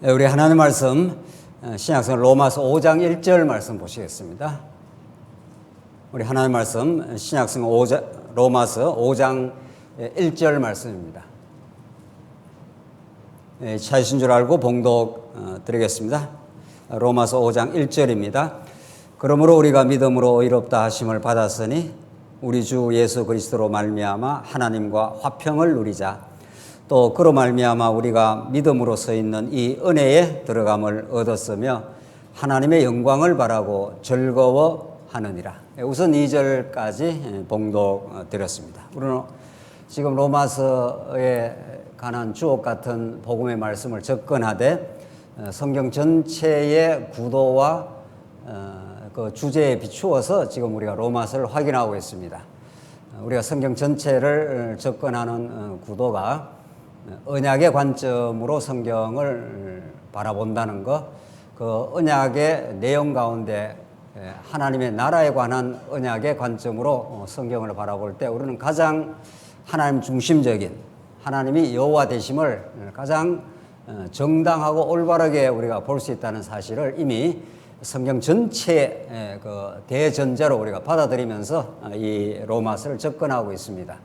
우리 하나님 말씀 신약성 로마서 5장 1절 말씀 보시겠습니다. 우리 하나님 말씀 신약성 로마서 5장 1절 말씀입니다. 찾으신 줄 알고 봉독 드리겠습니다. 로마서 5장 1절입니다. 그러므로 우리가 믿음으로 의롭다 하심을 받았으니 우리 주 예수 그리스도로 말미암아 하나님과 화평을 누리자. 또 그로 말미암아 우리가 믿음으로 서 있는 이 은혜에 들어감을 얻었으며 하나님의 영광을 바라고 즐거워하느니라. 우선 2절까지 봉독 드렸습니다. 우리는 지금 로마서에 관한 주옥 같은 복음의 말씀을 접근하되 성경 전체의 구도와 그 주제에 비추어서 지금 우리가 로마서를 확인하고 있습니다. 우리가 성경 전체를 접근하는 구도가 언약의 관점으로 성경을 바라본다는 것, 그 언약의 내용 가운데 하나님의 나라에 관한 언약의 관점으로 성경을 바라볼 때 우리는 가장 하나님 중심적인 하나님이 여호와 되심을 가장 정당하고 올바르게 우리가 볼 수 있다는 사실을 이미 성경 전체의 그 대전제로 우리가 받아들이면서 이 로마서를 접근하고 있습니다.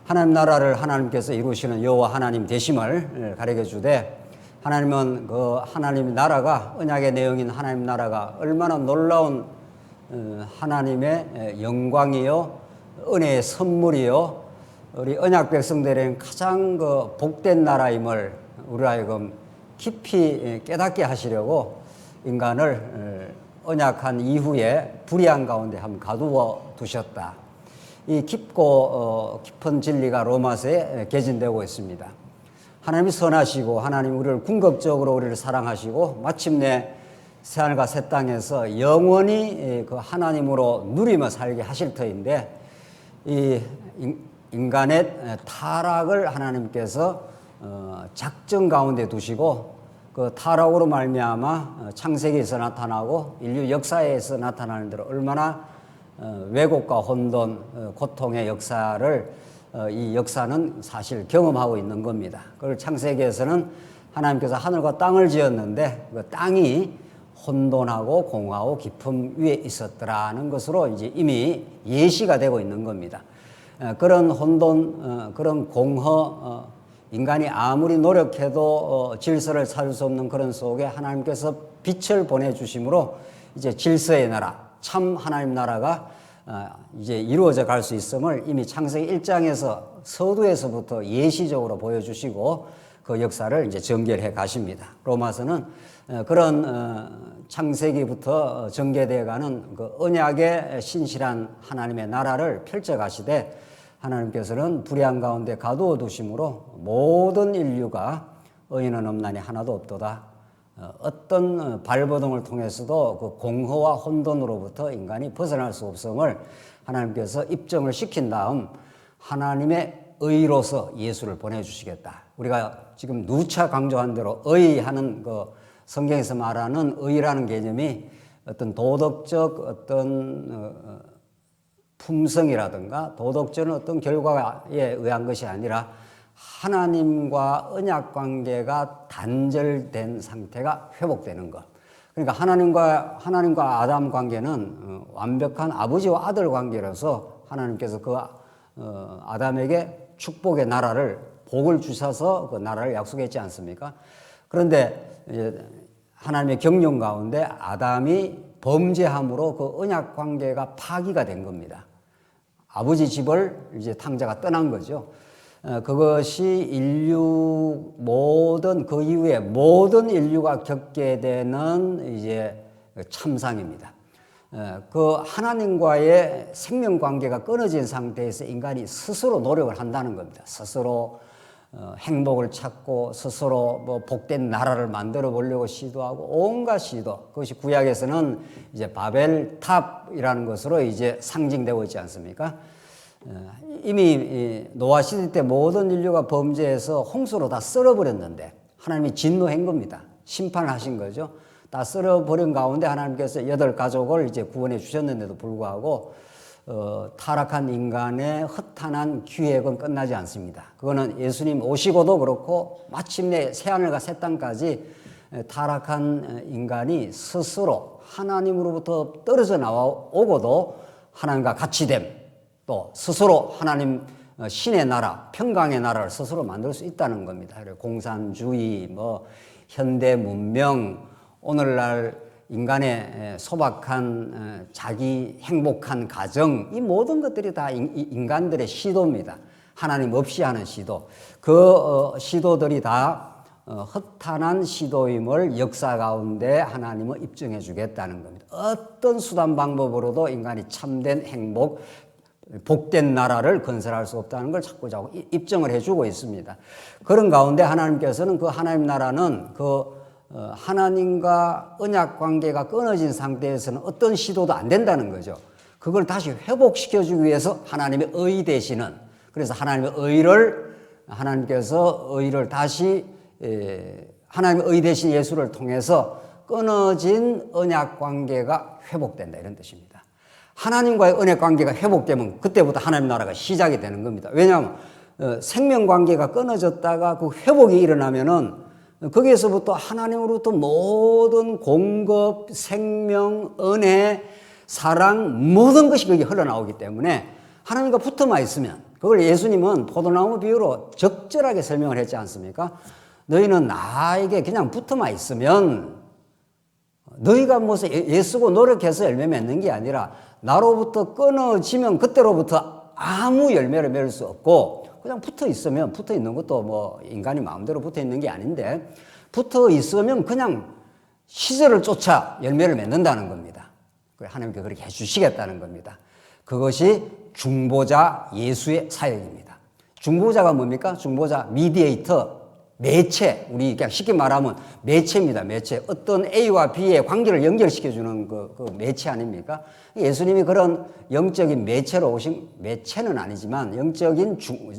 하나님 나라를 하나님께서 이루시는 여호와 하나님 되심을 가르쳐 주되 하나님은 그 하나님 나라가 언약의 내용인 하나님 나라가 얼마나 놀라운 하나님의 영광이요 은혜의 선물이요 우리 언약 백성들에게는 가장 그 복된 나라임을 우리 하여금 깊이 깨닫게 하시려고 인간을 언약한 이후에 불의한 가운데 한번 가두어 두셨다. 이 깊은 진리가 로마서에 개진되고 있습니다. 하나님이 선하시고 하나님 우리를 궁극적으로 우리를 사랑하시고 마침내 새하늘과 새 땅에서 영원히 그 하나님으로 누리며 살게 하실 터인데 이 인간의 타락을 하나님께서 작정 가운데 두시고 그 타락으로 말미암아 창세기에서 나타나고 인류 역사에서 나타나는 대로 얼마나 왜곡과 혼돈, 고통의 역사를 이 역사는 사실 경험하고 있는 겁니다. 그걸 창세기에서는 하나님께서 하늘과 땅을 지었는데 그 땅이 혼돈하고 공허하고 깊음 위에 있었더라는 것으로 이제 이미 예시가 되고 있는 겁니다. 그런 혼돈, 그런 공허, 인간이 아무리 노력해도 질서를 찾을 수 없는 그런 속에 하나님께서 빛을 보내주심으로 이제 질서의 나라, 참 하나님 나라가 이제 이루어져 갈 수 있음을 이미 창세기 1장에서 서두에서부터 예시적으로 보여주시고 그 역사를 이제 전개해 가십니다. 로마서는 그런 창세기부터 전개되어 가는 그 언약의 신실한 하나님의 나라를 펼쳐 가시되 하나님께서는 불의한 가운데 가두어 두심으로 모든 인류가 의인은 없나니 하나도 없도다. 어떤 발버둥을 통해서도 그 공허와 혼돈으로부터 인간이 벗어날 수 없음을 하나님께서 입증을 시킨 다음 하나님의 의로서 예수를 보내주시겠다. 우리가 지금 누차 강조한 대로 의하는 그 성경에서 말하는 의라는 개념이 어떤 도덕적 어떤 품성이라든가 도덕적인 어떤 결과에 의한 것이 아니라 하나님과 언약 관계가 단절된 상태가 회복되는 것. 그러니까 하나님과 아담 관계는 완벽한 아버지와 아들 관계라서 하나님께서 그 아담에게 축복의 나라를 복을 주셔서 그 나라를 약속했지 않습니까? 그런데 이제 하나님의 경륜 가운데 아담이 범죄함으로 그 언약 관계가 파기가 된 겁니다. 아버지 집을 이제 탕자가 떠난 거죠. 그것이 인류 모든 그 이후에 모든 인류가 겪게 되는 이제 참상입니다. 그 하나님과의 생명 관계가 끊어진 상태에서 인간이 스스로 노력을 한다는 겁니다. 스스로 행복을 찾고 스스로 뭐 복된 나라를 만들어 보려고 시도하고 온갖 시도. 그것이 구약에서는 이제 바벨탑이라는 것으로 이제 상징되고 있지 않습니까? 이미 노아 시대 때 모든 인류가 범죄해서 홍수로 다 썰어버렸는데 하나님이 진노한 겁니다. 심판을 하신 거죠. 다 썰어버린 가운데 하나님께서 8가족을 이제 구원해 주셨는데도 불구하고 타락한 인간의 허탄한 기획은 끝나지 않습니다. 그거는 예수님 오시고도 그렇고 마침내 새하늘과 새 땅까지 타락한 인간이 스스로 하나님으로부터 떨어져 나오고도 하나님과 같이 됨, 또 스스로 하나님 신의 나라, 평강의 나라를 스스로 만들 수 있다는 겁니다. 공산주의, 현대 문명, 오늘날 인간의 소박한 자기 행복한 가정, 이 모든 것들이 다 인간들의 시도입니다. 하나님 없이 하는 시도. 그 시도들이 다 허탄한 시도임을 역사 가운데 하나님은 입증해 주겠다는 겁니다. 어떤 수단 방법으로도 인간이 참된 행복, 복된 나라를 건설할 수 없다는 걸 자꾸 입증을 해주고 있습니다. 그런 가운데 하나님께서는 그 하나님 나라는 하나님과 언약 관계가 끊어진 상태에서는 어떤 시도도 안 된다는 거죠. 그걸 다시 회복시켜주기 위해서 하나님의 의 되시는, 그래서 하나님께서 의를 다시 하나님의 의 되신 예수를 통해서 끊어진 언약 관계가 회복된다, 이런 뜻입니다. 하나님과의 언약 관계가 회복되면 그때부터 하나님 나라가 시작이 되는 겁니다. 왜냐하면 생명 관계가 끊어졌다가 그 회복이 일어나면은 거기에서부터 하나님으로부터 모든 공급, 생명, 은혜, 사랑, 모든 것이 거기 흘러나오기 때문에 하나님과 붙어만 있으면, 그걸 예수님은 포도나무 비유로 적절하게 설명을 했지 않습니까? 너희는 나에게 그냥 붙어만 있으면, 너희가 무슨 애쓰고 노력해서 열매 맺는 게 아니라 나로부터 끊어지면 그때로부터 아무 열매를 맺을 수 없고, 그냥 붙어 있으면, 붙어 있는 것도 인간이 마음대로 붙어 있는 게 아닌데, 붙어 있으면 그냥 시절을 쫓아 열매를 맺는다는 겁니다. 하나님께 그렇게 해주시겠다는 겁니다. 그것이 중보자 예수의 사역입니다. 중보자가 뭡니까? 중보자, 미디에이터, 매체, 우리 그냥 쉽게 말하면 매체입니다. 매체. 어떤 A와 B의 관계를 연결시켜주는 그 매체 아닙니까? 예수님이 그런 영적인 매체로 오신, 매체는 아니지만 영적인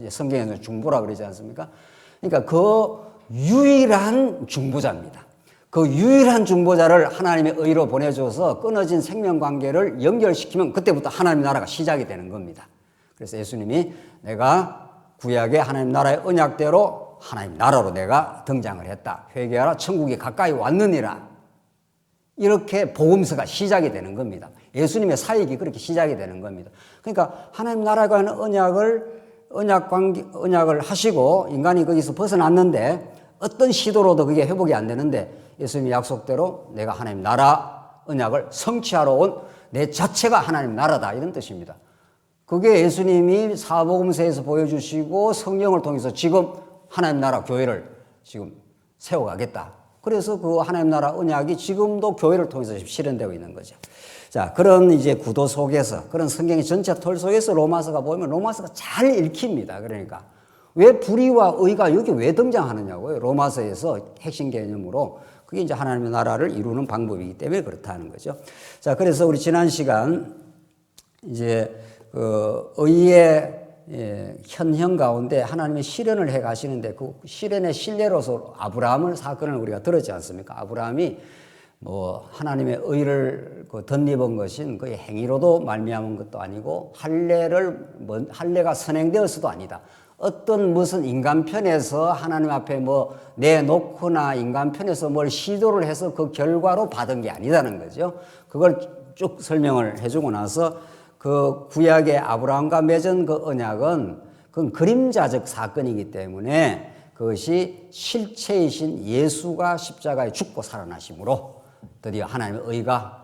성경에서 중보라 그러지 않습니까? 그러니까 그 유일한 중보자입니다. 그 유일한 중보자를 하나님의 의로 보내줘서 끊어진 생명관계를 연결시키면 그때부터 하나님 나라가 시작이 되는 겁니다. 그래서 예수님이 내가 구약의 하나님 나라의 언약대로 하나님 나라로 내가 등장을 했다. 회개하라, 천국이 가까이 왔느니라. 이렇게 복음서가 시작이 되는 겁니다. 예수님의 사역이 그렇게 시작이 되는 겁니다. 그러니까 하나님 나라가 하는 언약을 하시고 인간이 거기서 벗어났는데 어떤 시도로도 그게 회복이 안 되는데 예수님의 약속대로 내가 하나님 나라 언약을 성취하러 온 내 자체가 하나님 나라다, 이런 뜻입니다. 그게 예수님이 사복음서에서 보여주시고 성령을 통해서 지금 하나님 나라 교회를 지금 세워가겠다. 그래서 그 하나님 나라 언약이 지금도 교회를 통해서 실현되고 있는 거죠. 자, 그런 이제 구도 속에서, 그런 성경의 전체 틀 속에서 로마서가 보면 로마서가 잘 읽힙니다. 그러니까 왜 불의와 의가 여기 왜 등장하느냐고요. 로마서에서 핵심 개념으로 그게 이제 하나님의 나라를 이루는 방법이기 때문에 그렇다는 거죠. 자, 그래서 우리 지난 시간 이제 의의 현형 가운데 하나님의 실현을 해 가시는데 그 실현의 신뢰로서 아브라함을 사건을 우리가 들었지 않습니까? 아브라함이 하나님의 의를 덧입은 것인 그의 행위로도 말미암은 것도 아니고 할례가 선행되었어도 아니다. 어떤 무슨 인간 편에서 하나님 앞에 내놓거나 인간 편에서 뭘 시도를 해서 그 결과로 받은 게 아니다는 거죠. 그걸 쭉 설명을 해주고 나서 그 구약의 아브라함과 맺은 그 언약은 그건 그림자적 사건이기 때문에 그것이 실체이신 예수가 십자가에 죽고 살아나심으로 드디어 하나님의 의가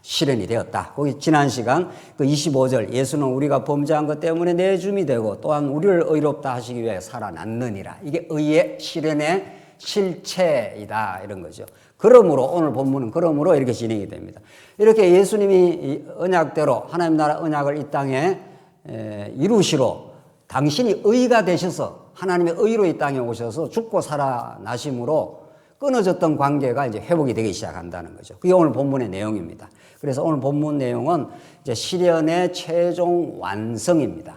실현이 되었다. 거기 지난 시간 그 25절 예수는 우리가 범죄한 것 때문에 내줌이 되고 또한 우리를 의롭다 하시기 위해 살아났느니라. 이게 의의 실현의 실체이다, 이런 거죠. 그러므로 오늘 본문은 그러므로 이렇게 진행이 됩니다. 이렇게 예수님이 언약대로 하나님 나라 언약을 이 땅에 이루시러 당신이 의가 되셔서 하나님의 의로 이 땅에 오셔서 죽고 살아나심으로 끊어졌던 관계가 이제 회복이 되기 시작한다는 거죠. 그게 오늘 본문의 내용입니다. 그래서 오늘 본문 내용은 이제 실현의 최종 완성입니다.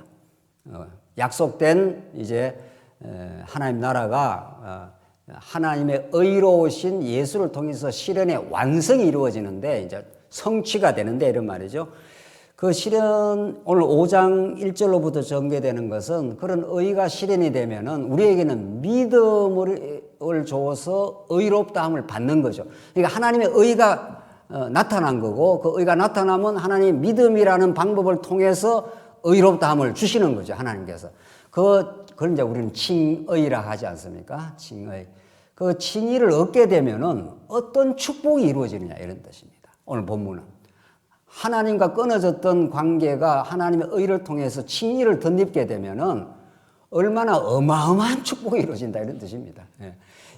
약속된 이제 하나님 나라가 하나님의 의로우신 예수를 통해서 실현의 완성이 이루어지는데 이제 성취가 되는데 이런 말이죠. 그 실현, 오늘 5장 1절로부터 전개되는 것은 그런 의가 실현이 되면은 우리에게는 믿음을 줘서 의롭다함을 받는 거죠. 그러니까 하나님의 의가 나타난 거고, 그 의가 나타나면 하나님의 믿음이라는 방법을 통해서 의롭다함을 주시는 거죠. 하나님께서. 그걸 이제 우리는 칭의라 하지 않습니까? 칭의. 그 칭의를 얻게 되면은 어떤 축복이 이루어지느냐 이런 뜻입니다. 오늘 본문은. 하나님과 끊어졌던 관계가 하나님의 의를 통해서 칭의를 덧입게 되면은 얼마나 어마어마한 축복이 이루어진다 이런 뜻입니다.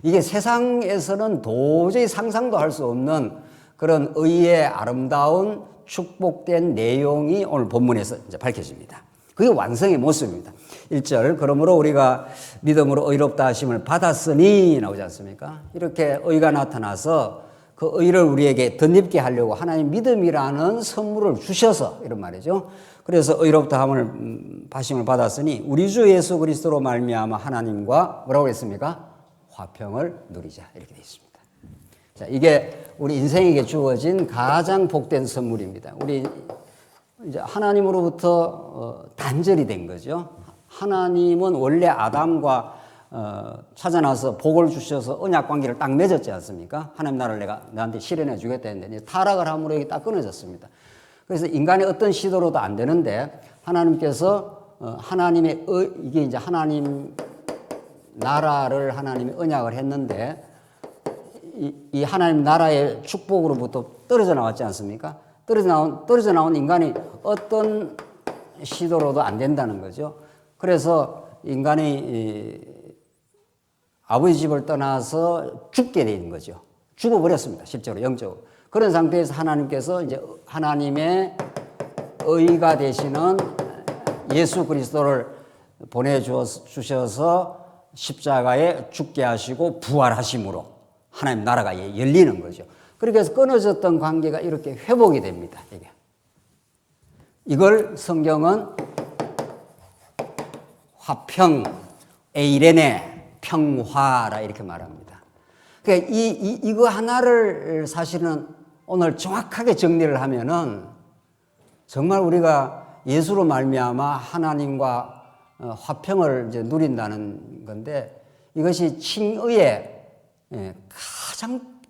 이게 세상에서는 도저히 상상도 할 수 없는 그런 의의 아름다운 축복된 내용이 오늘 본문에서 이제 밝혀집니다. 그게 완성의 모습입니다. 1절, 그러므로 우리가 믿음으로 의롭다 하심을 받았으니 나오지 않습니까? 이렇게 의가 나타나서 그 의를 우리에게 덧입게 하려고 하나님 믿음이라는 선물을 주셔서 이런 말이죠. 그래서 의롭다 함을 하심을 받았으니 우리 주 예수 그리스도로 말미암아 하나님과 뭐라고 했습니까? 화평을 누리자 이렇게 되어 있습니다. 자, 이게 우리 인생에게 주어진 가장 복된 선물입니다. 우리 이제 하나님으로부터 단절이 된 거죠. 하나님은 원래 아담과 찾아나서 복을 주셔서 언약 관계를 딱 맺었지 않습니까? 하나님 나라를 내가 너한테 실현해 주겠다 했는데 이제 타락을 함으로 이게 딱 끊어졌습니다. 그래서 인간의 어떤 시도로도 안 되는데 하나님께서 하나님의 이게 이제 하나님 나라를 하나님이 언약을 했는데 이 하나님 나라의 축복으로부터 떨어져 나왔지 않습니까? 떨어져 나온 인간이 어떤 시도로도 안 된다는 거죠. 그래서 인간이 아버지 집을 떠나서 죽게 되는 거죠. 죽어버렸습니다. 실제로 영적으로. 그런 상태에서 하나님께서 이제 하나님의 의가 되시는 예수 그리스도를 보내주셔서 십자가에 죽게 하시고 부활하심으로 하나님 나라가 열리는 거죠. 그렇게 해서 끊어졌던 관계가 이렇게 회복이 됩니다. 이걸 성경은 화평, 에이레네, 평화라 이렇게 말합니다. 그러니까 이거 하나를 사실은 오늘 정확하게 정리를 하면은 정말 우리가 예수로 말미암아 하나님과 화평을 이제 누린다는 건데 이것이 칭의의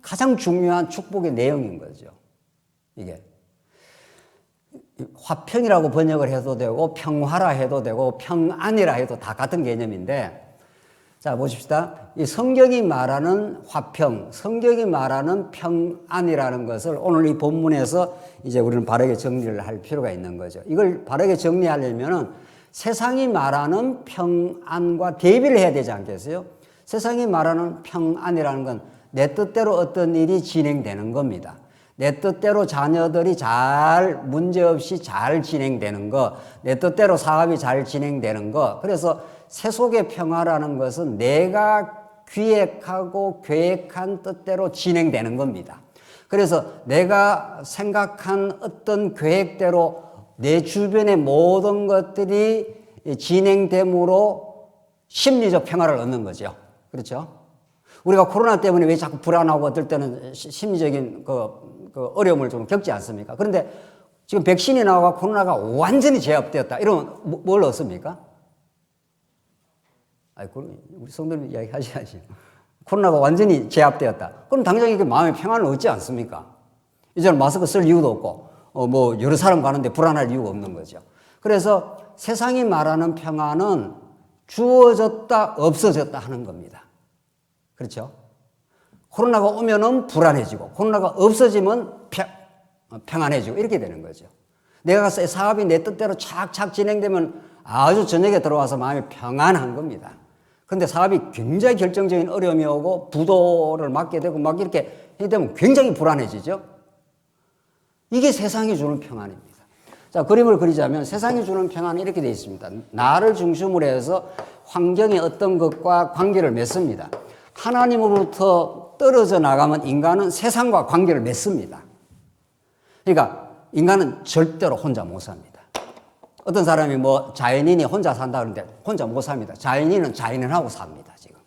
가장 중요한 축복의 내용인 거죠. 이게 화평이라고 번역을 해도 되고 평화라 해도 되고 평안이라 해도 다 같은 개념인데 자 보십시다. 이 성경이 말하는 화평, 성경이 말하는 평안이라는 것을 오늘 이 본문에서 이제 우리는 바르게 정리를 할 필요가 있는 거죠. 이걸 바르게 정리하려면은 세상이 말하는 평안과 대비를 해야 되지 않겠어요? 세상이 말하는 평안이라는 건 내 뜻대로 어떤 일이 진행되는 겁니다. 내 뜻대로 자녀들이 문제없이 잘 진행되는 거, 내 뜻대로 사업이 잘 진행되는 거. 그래서 세속의 평화라는 것은 내가 기획하고 계획한 뜻대로 진행되는 겁니다. 그래서 내가 생각한 어떤 계획대로 내 주변의 모든 것들이 진행됨으로 심리적 평화를 얻는 거죠. 그렇죠? 우리가 코로나 때문에 왜 자꾸 불안하고 어떨 때는 심리적인 그 어려움을 좀 겪지 않습니까? 그런데 지금 백신이 나와 코로나가 완전히 제압되었다. 이러면 뭘 얻습니까? 우리 성도님 이야기 하셔야지. 코로나가 완전히 제압되었다. 그럼 당장 이렇게 마음의 평안을 얻지 않습니까? 이제는 마스크 쓸 이유도 없고, 뭐 여러 사람 가는데 불안할 이유가 없는 거죠. 그래서 세상이 말하는 평안은 주어졌다, 없어졌다 하는 겁니다. 그렇죠? 코로나가 오면은 불안해지고, 코로나가 없어지면 평안해지고, 이렇게 되는 거죠. 내가 사업이 내 뜻대로 착착 진행되면 아주 저녁에 들어와서 마음이 평안한 겁니다. 그런데 사업이 굉장히 결정적인 어려움이 오고, 부도를 맞게 되고, 막 이렇게 되면 굉장히 불안해지죠? 이게 세상이 주는 평안입니다. 자, 그림을 그리자면 세상이 주는 평안은 이렇게 되어 있습니다. 나를 중심으로 해서 환경의 어떤 것과 관계를 맺습니다. 하나님으로부터 떨어져 나가면 인간은 세상과 관계를 맺습니다. 그러니까 인간은 절대로 혼자 못 삽니다. 어떤 사람이 뭐 자연인이 혼자 산다 그러는데 혼자 못 삽니다. 자연인은 자연인하고 삽니다, 지금.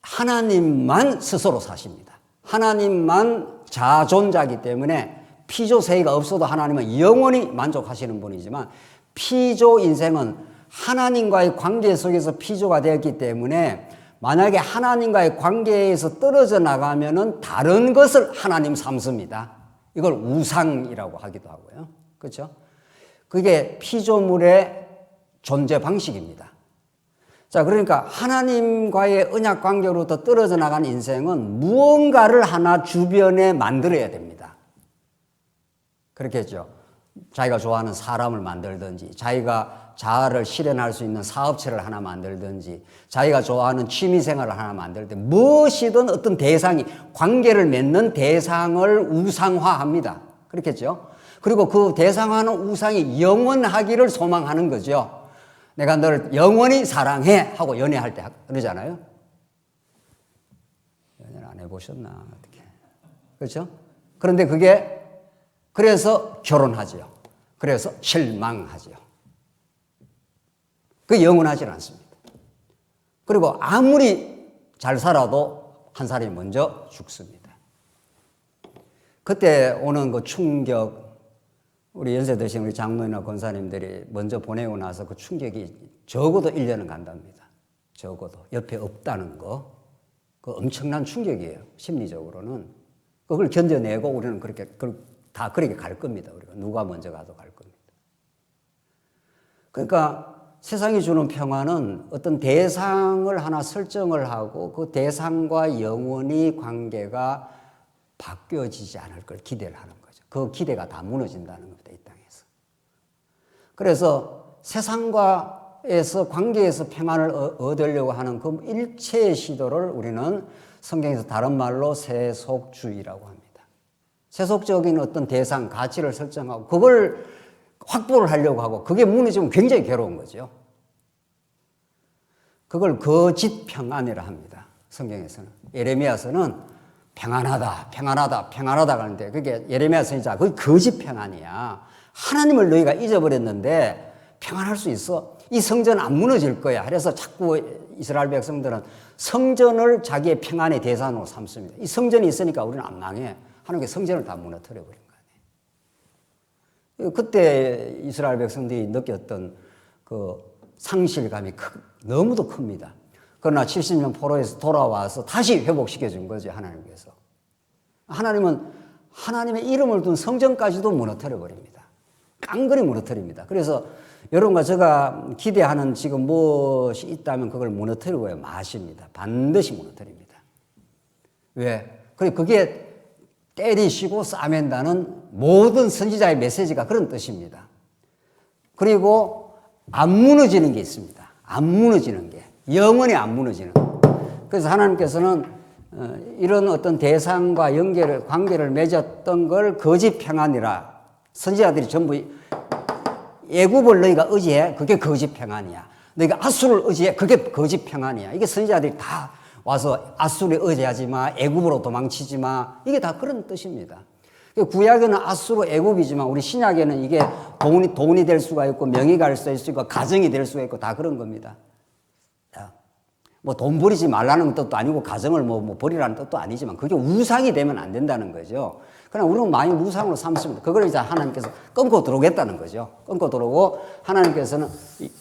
하나님만 스스로 사십니다. 하나님만 자존자이기 때문에 피조세계가 없어도 하나님은 영원히 만족하시는 분이지만 피조 인생은 하나님과의 관계 속에서 피조가 되었기 때문에 만약에 하나님과의 관계에서 떨어져 나가면은 다른 것을 하나님 삼습니다. 이걸 우상이라고 하기도 하고요. 그렇죠? 그게 피조물의 존재 방식입니다. 자, 그러니까 하나님과의 언약 관계로부터 떨어져 나간 인생은 무언가를 하나 주변에 만들어야 됩니다. 그렇겠죠. 자기가 좋아하는 사람을 만들든지, 자기가 자아를 실현할 수 있는 사업체를 하나 만들든지, 자기가 좋아하는 취미생활을 하나 만들든지, 무엇이든 어떤 대상이, 관계를 맺는 대상을 우상화합니다. 그렇겠죠. 그리고 그 대상하는 우상이 영원하기를 소망하는 거죠. 내가 너를 영원히 사랑해 하고 연애할 때 그러잖아요. 연애를 안 해보셨나 어떻게. 그렇죠? 그런데 그게 그래서 결혼하죠. 그래서 실망하죠. 그게 영원하지 않습니다. 그리고 아무리 잘 살아도 한 사람이 먼저 죽습니다. 그때 오는 그 충격, 우리 연세 드신 우리 장로님이나 권사님들이 먼저 보내고 나서 그 충격이 적어도 1년은 간답니다. 적어도. 옆에 없다는 거. 그 엄청난 충격이에요. 심리적으로는. 그걸 견뎌내고 우리는 그렇게, 다 그렇게 갈 겁니다. 우리가. 누가 먼저 가도 갈 겁니다. 그러니까 세상이 주는 평화는 어떤 대상을 하나 설정을 하고 그 대상과 영원히 관계가 바뀌어지지 않을 걸 기대를 하는 거죠. 그 기대가 다 무너진다는 겁니다. 이 땅에서. 그래서 세상과에서 관계에서 평안을 얻으려고 하는 그 일체의 시도를 우리는 성경에서 다른 말로 세속주의라고 합니다. 세속적인 어떤 대상, 가치를 설정하고 그걸 확보를 하려고 하고 그게 무너지면 굉장히 괴로운 거죠. 그걸 거짓 평안이라 합니다. 성경에서는. 예레미야서는 평안하다, 평안하다, 평안하다 하는데 그게 예레미야 선지자 그게 거짓 평안이야. 하나님을 너희가 잊어버렸는데 평안할 수 있어? 이 성전 안 무너질 거야. 그래서 자꾸 이스라엘 백성들은 성전을 자기의 평안의 대상으로 삼습니다. 이 성전이 있으니까 우리는 안 망해. 하나님께 성전을 다 무너뜨려 버린 거예요. 그때 이스라엘 백성들이 느꼈던 그 상실감이 너무도 큽니다. 그러나 70년 포로에서 돌아와서 다시 회복시켜 준 거죠, 하나님께서. 하나님은 하나님의 이름을 둔 성전까지도 무너뜨려 버립니다. 깡그리 무너뜨립니다. 그래서 여러분과 제가 기대하는 지금 무엇이 있다면 그걸 무너뜨리고야 마십니다. 반드시 무너뜨립니다. 왜? 그게 때리시고 싸맨다는 모든 선지자의 메시지가 그런 뜻입니다. 그리고 안 무너지는 게 있습니다. 안 무너지는 게. 영원히 안 무너지는. 그래서 하나님께서는 이런 어떤 대상과 관계를 맺었던 걸 거짓 평안이라 선지자들이 전부 애굽을 너희가 의지해. 그게 거짓 평안이야. 너희가 아수를 의지해. 그게 거짓 평안이야. 이게 선지자들이 다 와서 아수를 의지하지 마. 애굽으로 도망치지 마. 이게 다 그런 뜻입니다. 구약에는 아수로 애굽이지만 우리 신약에는 이게 돈이 될 수가 있고 명예가 될 수 있고 가정이 될 수가 있고 다 그런 겁니다. 뭐 돈 버리지 말라는 뜻도 아니고 가정을 뭐 버리라는 뜻도 아니지만 그게 우상이 되면 안 된다는 거죠. 그러나 우리는 많이 우상으로 삼습니다. 그걸 이제 하나님께서 끊고 들어오겠다는 거죠. 끊고 들어오고 하나님께서는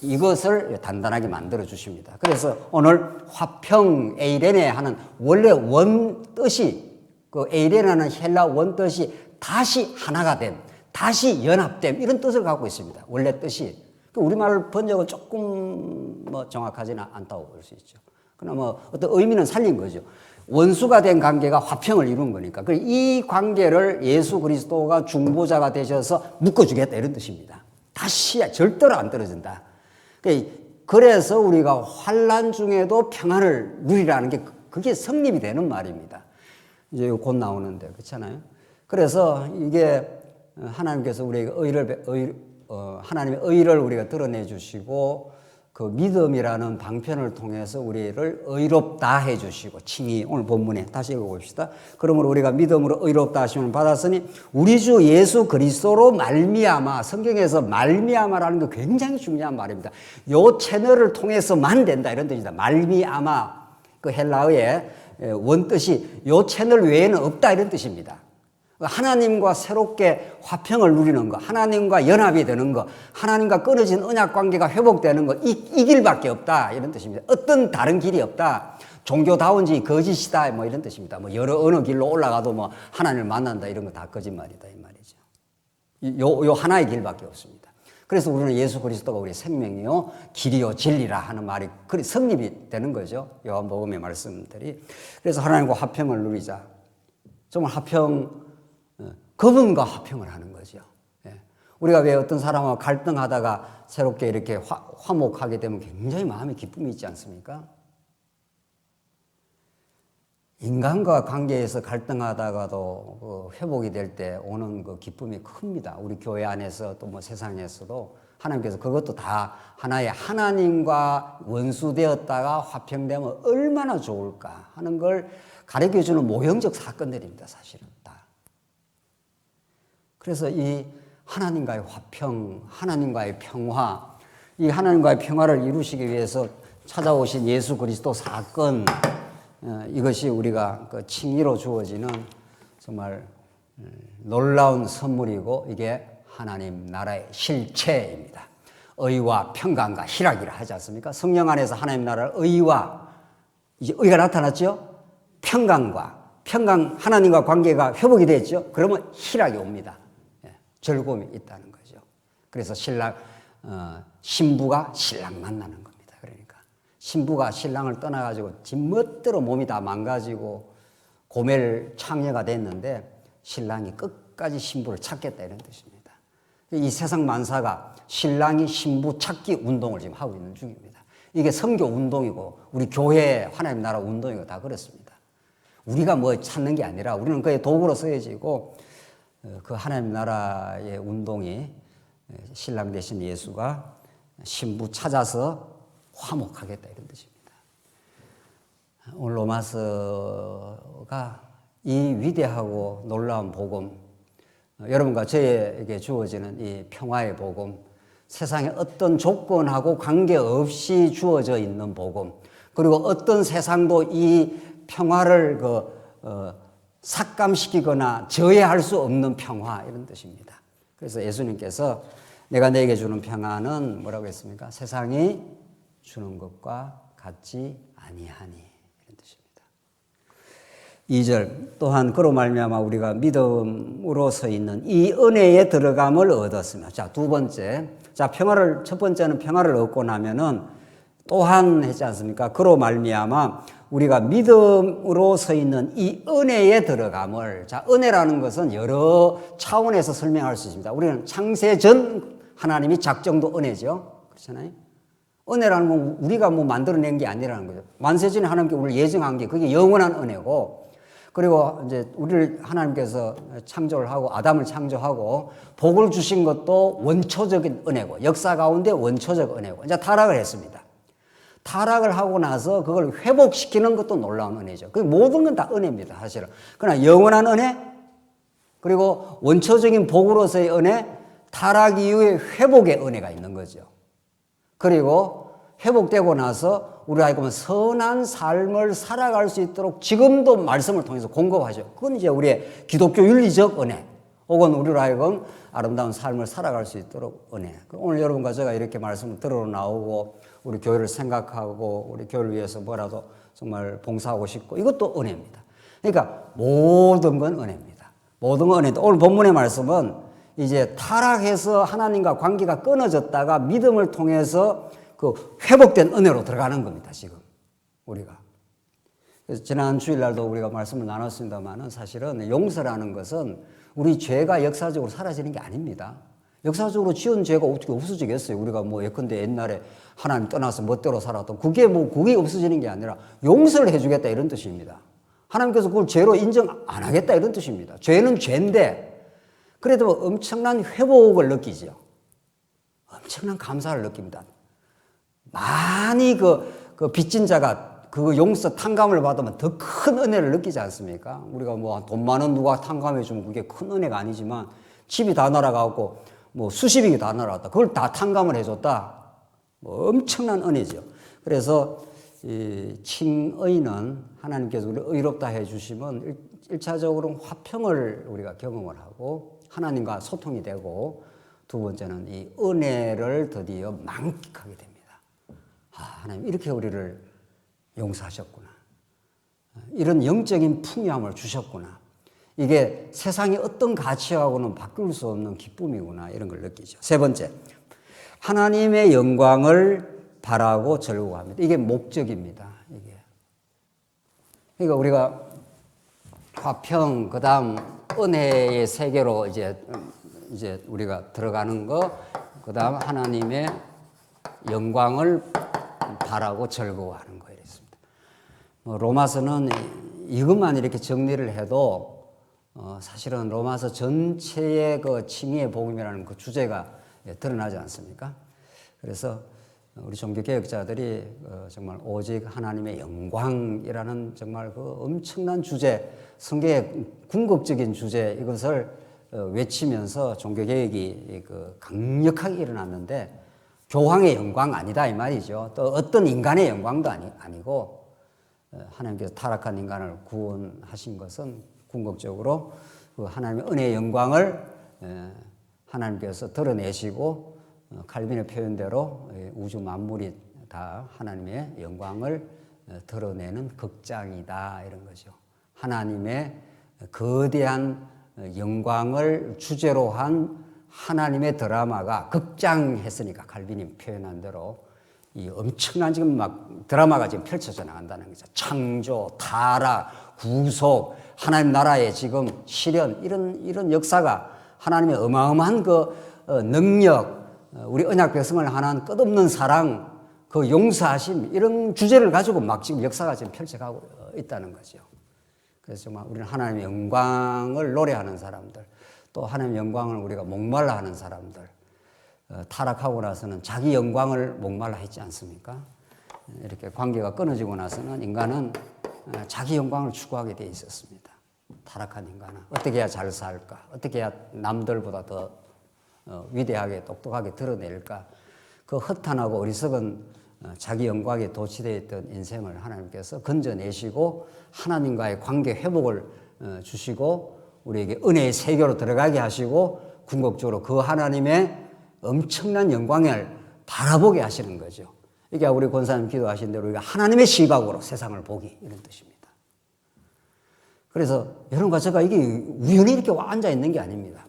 이것을 단단하게 만들어 주십니다. 그래서 오늘 화평 에이레네 하는 원래 원 뜻이 그 에이레나는 헬라 원 뜻이 다시 하나가 됨, 다시 연합됨 이런 뜻을 갖고 있습니다. 원래 뜻이. 우리말 번역은 조금 뭐 정확하지는 않다고 볼 수 있죠. 그러나 뭐 어떤 의미는 살린 거죠. 원수가 된 관계가 화평을 이룬 거니까. 이 관계를 예수 그리스도가 중보자가 되셔서 묶어주겠다 이런 뜻입니다. 다시 절대로 안 떨어진다. 그래서 우리가 환난 중에도 평안을 누리라는 게 그게 성립이 되는 말입니다. 이제 곧 나오는데 그렇잖아요. 그래서 이게 하나님께서 우리에게 하나님의 의를 우리가 드러내 주시고 그 믿음이라는 방편을 통해서 우리를 의롭다 해 주시고 칭의 오늘 본문에 다시 읽어봅시다. 그러므로 우리가 믿음으로 의롭다 하심을 받았으니 우리 주 예수 그리스도로 말미암아 성경에서 말미암아라는 게 굉장히 중요한 말입니다. 요 채널을 통해서만 된다 이런 뜻이다. 말미암아 그 헬라어의 원뜻이 요 채널 외에는 없다 이런 뜻입니다. 하나님과 새롭게 화평을 누리는 것, 하나님과 연합이 되는 것, 하나님과 끊어진 언약 관계가 회복되는 것, 이 길밖에 없다 이런 뜻입니다. 어떤 다른 길이 없다. 종교다운지 거짓이다 뭐 이런 뜻입니다. 뭐 여러 어느 길로 올라가도 뭐 하나님을 만난다 이런 거 다 거짓말이다 이 말이죠. 요 하나의 길밖에 없습니다. 그래서 우리는 예수 그리스도가 우리 생명이요 길이요 진리라 하는 말이 성립이 되는 거죠. 요한복음의 말씀들이. 그래서 하나님과 화평을 누리자. 정말 그분과 화평을 하는 거죠. 우리가 왜 어떤 사람하고 갈등하다가 새롭게 이렇게 화목하게 되면 굉장히 마음에 기쁨이 있지 않습니까? 인간과 관계에서 갈등하다가도 회복이 될 때 오는 그 기쁨이 큽니다. 우리 교회 안에서 또 뭐 세상에서도 하나님께서 그것도 다 하나의 하나님과 원수되었다가 화평되면 얼마나 좋을까 하는 걸 가르쳐주는 모형적 사건들입니다. 사실은 다. 그래서 이 하나님과의 화평, 하나님과의 평화, 이 하나님과의 평화를 이루시기 위해서 찾아오신 예수 그리스도 사건, 이것이 우리가 그 칭의로 주어지는 정말 놀라운 선물이고 이게 하나님 나라의 실체입니다. 의와 평강과 희락이라 하지 않습니까? 성령 안에서 하나님 나라를 이제 의가 나타났죠? 평강, 하나님과 관계가 회복이 됐죠? 그러면 희락이 옵니다. 즐거움이 있다는 거죠. 그래서 신부가 신랑 만나는 겁니다. 그러니까 신부가 신랑을 떠나가지고 지 멋대로 몸이 다 망가지고 고멜 창녀가 됐는데 신랑이 끝까지 신부를 찾겠다 이런 뜻입니다. 이 세상 만사가 신랑이 신부 찾기 운동을 지금 하고 있는 중입니다. 이게 선교 운동이고 우리 교회 하나님 나라 운동이고 다 그렇습니다. 우리가 뭐 찾는 게 아니라 우리는 그의 도구로 쓰여지고 그 하나님 나라의 운동이 신랑 되신 예수가 신부 찾아서 화목하겠다 이런 뜻입니다. 오늘 로마서가 이 위대하고 놀라운 복음, 여러분과 저에게 주어지는 이 평화의 복음, 세상에 어떤 조건하고 관계없이 주어져 있는 복음, 그리고 어떤 세상도 이 평화를 삭감시키거나 저해할 수 없는 평화 이런 뜻입니다. 그래서 예수님께서 내가 너에게 주는 평화는 뭐라고 했습니까? 세상이 주는 것과 같지 아니하니 이런 뜻입니다. 2절 또한 그로 말미암아 우리가 믿음으로 서 있는 이 은혜에 들어감을 얻었으며 자, 두 번째 자 첫 번째는 평화를 얻고 나면은 또한 했지 않습니까? 그로 말미암아 우리가 믿음으로 서 있는 이 은혜에 들어감을 자 은혜라는 것은 여러 차원에서 설명할 수 있습니다. 우리는 창세 전 하나님이 작정도 은혜죠. 그렇잖아요. 은혜라는 건 우리가 뭐 만들어낸 게 아니라는 거죠. 만세전에 하나님께 우리를 예정한 게 그게 영원한 은혜고 그리고 이제 우리를 하나님께서 창조를 하고 아담을 창조하고 복을 주신 것도 원초적인 은혜고 역사 가운데 원초적 은혜고 이제 타락을 했습니다. 타락을 하고 나서 그걸 회복시키는 것도 놀라운 은혜죠. 그 모든 건 다 은혜입니다, 사실은. 그러나 영원한 은혜, 그리고 원초적인 복으로서의 은혜, 타락 이후에 회복의 은혜가 있는 거죠. 그리고 회복되고 나서 우리가 알고 보면 선한 삶을 살아갈 수 있도록 지금도 말씀을 통해서 공급하죠. 그건 이제 우리의 기독교 윤리적 은혜, 혹은 우리로 하여금 아름다운 삶을 살아갈 수 있도록 은혜. 오늘 여러분과 제가 이렇게 말씀을 들으러 나오고 우리 교회를 생각하고 우리 교회를 위해서 뭐라도 정말 봉사하고 싶고 이것도 은혜입니다. 그러니까 모든 건 은혜입니다. 모든 건 은혜인데 오늘 본문의 말씀은 이제 타락해서 하나님과 관계가 끊어졌다가 믿음을 통해서 그 회복된 은혜로 들어가는 겁니다. 지금 우리가. 그래서 지난 주일날도 우리가 말씀을 나눴습니다만은 사실은 용서라는 것은 우리 죄가 역사적으로 사라지는 게 아닙니다. 역사적으로 지은 죄가 어떻게 없어지겠어요? 우리가 뭐 예컨대 옛날에 하나님 떠나서 멋대로 살았던 그게 없어지는 게 아니라 용서를 해주겠다 이런 뜻입니다. 하나님께서 그걸 죄로 인정 안 하겠다 이런 뜻입니다. 죄는 죄인데 그래도 엄청난 회복을 느끼죠. 엄청난 감사를 느낍니다. 많이 그 빚진 자가 그 용서 탕감을 받으면 더 큰 은혜를 느끼지 않습니까? 우리가 뭐 돈 많은 누가 탕감해 주면 그게 큰 은혜가 아니지만 집이 다 날아가고 뭐 수십억이 다 날아갔다. 그걸 다 탕감을 해줬다. 뭐 엄청난 은혜죠. 그래서 이 칭의는 하나님께서 우리 의롭다 해주시면 1차적으로는 화평을 우리가 경험을 하고 하나님과 소통이 되고, 두 번째는 이 은혜를 드디어 만끽하게 됩니다. 하나님 이렇게 우리를 용서하셨구나. 이런 영적인 풍요함을 주셨구나. 이게 세상의 어떤 가치하고는 바꿀 수 없는 기쁨이구나, 이런 걸 느끼죠. 세 번째, 하나님의 영광을 바라고 즐거워합니다. 이게 목적입니다. 이게. 그러니까 우리가 화평, 그다음 은혜의 세계로 이제 우리가 들어가는 거, 그다음 하나님의 영광을 바라고 즐거워하는 거 이랬습니다. 로마서는 이것만 이렇게 정리를 해도 사실은 로마서 전체의 그 칭의의 복음이라는 그 주제가 드러나지 않습니까? 그래서 우리 종교개혁자들이 정말 오직 하나님의 영광이라는 정말 그 엄청난 주제, 성경의 궁극적인 주제, 이것을 외치면서 종교개혁이 그 강력하게 일어났는데, 교황의 영광 아니다 이 말이죠. 또 어떤 인간의 영광도 아니고, 하나님께서 타락한 인간을 구원하신 것은 궁극적으로 그 하나님의 은혜의 영광을 하나님께서 드러내시고, 칼빈의 표현대로 우주 만물이 다 하나님의 영광을 드러내는 극장이다, 이런 거죠. 하나님의 거대한 영광을 주제로 한 하나님의 드라마가 극장했으니까, 칼빈이 표현한 대로 이 엄청난 지금 막 드라마가 지금 펼쳐져 나간다는 거죠. 창조, 타락, 구속, 하나님 나라의 지금 실현, 이런 역사가, 하나님의 어마어마한 그 능력, 우리 언약 백성을 향한 끝없는 사랑, 그 용서하심, 이런 주제를 가지고 막 지금 역사가 지금 펼쳐가고 있다는 거죠. 그래서 정말 우리는 하나님의 영광을 노래하는 사람들, 또 하나님의 영광을 우리가 목말라 하는 사람들, 타락하고 나서는 자기 영광을 목말라 했지 않습니까? 이렇게 관계가 끊어지고 나서는 인간은 자기 영광을 추구하게 돼 있었습니다. 타락한 인간은 어떻게 해야 잘 살까? 어떻게 해야 남들보다 더 위대하게 똑똑하게 드러낼까? 그 허탄하고 어리석은 자기 영광에 도취되어 있던 인생을 하나님께서 건져내시고 하나님과의 관계 회복을 주시고 우리에게 은혜의 세계로 들어가게 하시고 궁극적으로 그 하나님의 엄청난 영광을 바라보게 하시는 거죠. 이게 우리 권사님 기도하신 대로 우리가 하나님의 시각으로 세상을 보기, 이런 뜻입니다. 그래서 여러분과 제가 이게 우연히 이렇게 앉아 있는 게 아닙니다.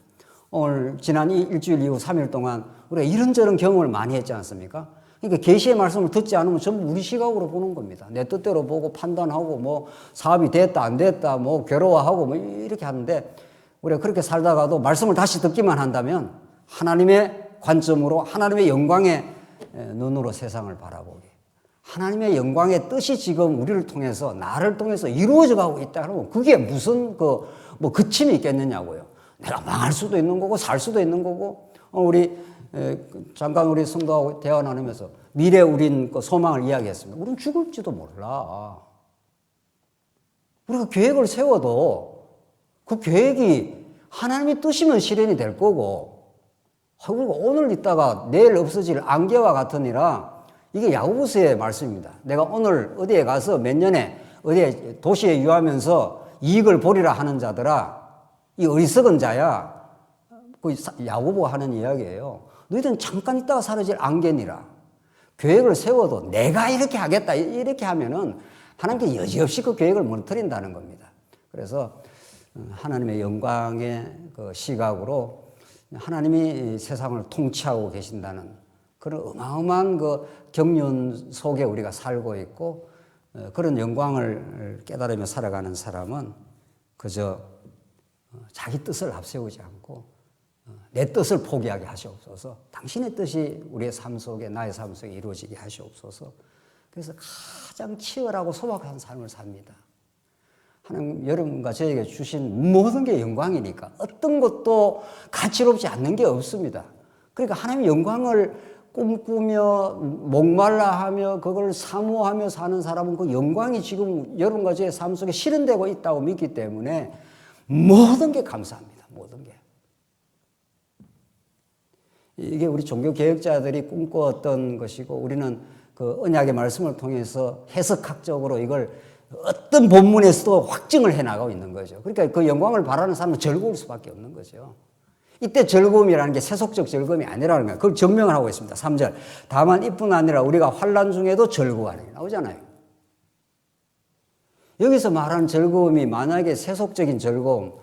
오늘 지난 일주일 이후 3일 동안 우리가 이런저런 경험을 많이 했지 않습니까? 그러니까 계시의 말씀을 듣지 않으면 전부 우리 시각으로 보는 겁니다. 내 뜻대로 보고 판단하고 뭐 사업이 됐다 안 됐다 뭐 괴로워하고 뭐 이렇게 하는데, 우리가 그렇게 살다가도 말씀을 다시 듣기만 한다면 하나님의 관점으로 하나님의 영광의 눈으로 세상을 바라보게, 하나님의 영광의 뜻이 지금 우리를 통해서 나를 통해서 이루어져 가고 있다 그러면 그게 무슨 뭐 그침이 있겠느냐고요. 내가 망할 수도 있는 거고 살 수도 있는 거고. 우리 잠깐 우리 성도하고 대화 나누면서 미래 우린 그 소망을 이야기했습니다. 우린 죽을지도 몰라. 우리가 계획을 세워도 그 계획이 하나님의 뜻이면 실현이 될 거고, 그리고 오늘 있다가 내일 없어질 안개와 같으니라, 이게 야고보서의 말씀입니다. 내가 오늘 어디에 가서 몇 년에 어디에 도시에 유하면서 이익을 보리라 하는 자들아, 이 어리석은 자야. 그 야고보가 하는 이야기예요. 너희들은 잠깐 있다가 사라질 안개니라. 계획을 세워도 내가 이렇게 하겠다 이렇게 하면은 하나님께 여지없이 그 계획을 무너뜨린다는 겁니다. 그래서 하나님의 영광의 그 시각으로 하나님이 세상을 통치하고 계신다는 그런 어마어마한 그 경륜 속에 우리가 살고 있고, 그런 영광을 깨달으며 살아가는 사람은 그저 자기 뜻을 앞세우지 않고 내 뜻을 포기하게 하시옵소서, 당신의 뜻이 우리의 삶 속에 나의 삶 속에 이루어지게 하시옵소서. 그래서 가장 치열하고 소박한 삶을 삽니다. 하나님 여러분과 저에게 주신 모든 게 영광이니까 어떤 것도 가치롭지 않는 게 없습니다. 그러니까 하나님의 영광을 꿈꾸며 목말라하며 그걸 사모하며 사는 사람은 그 영광이 지금 여러분과 저의 삶 속에 실현되고 있다고 믿기 때문에 모든 게 감사합니다. 모든 게. 이게 우리 종교개혁자들이 꿈꿔왔던 것이고, 우리는 그 언약의 말씀을 통해서 해석학적으로 이걸 어떤 본문에서도 확증을 해나가고 있는 거죠. 그러니까 그 영광을 바라는 사람은 즐거울 수밖에 없는 거죠. 이때 즐거움이라는 게 세속적 즐거움이 아니라는 거예요. 그걸 증명을 하고 있습니다. 3절. 다만 이뿐 아니라 우리가 환난 중에도 즐거워하는 게 나오잖아요. 여기서 말하는 즐거움이 만약에 세속적인 즐거움,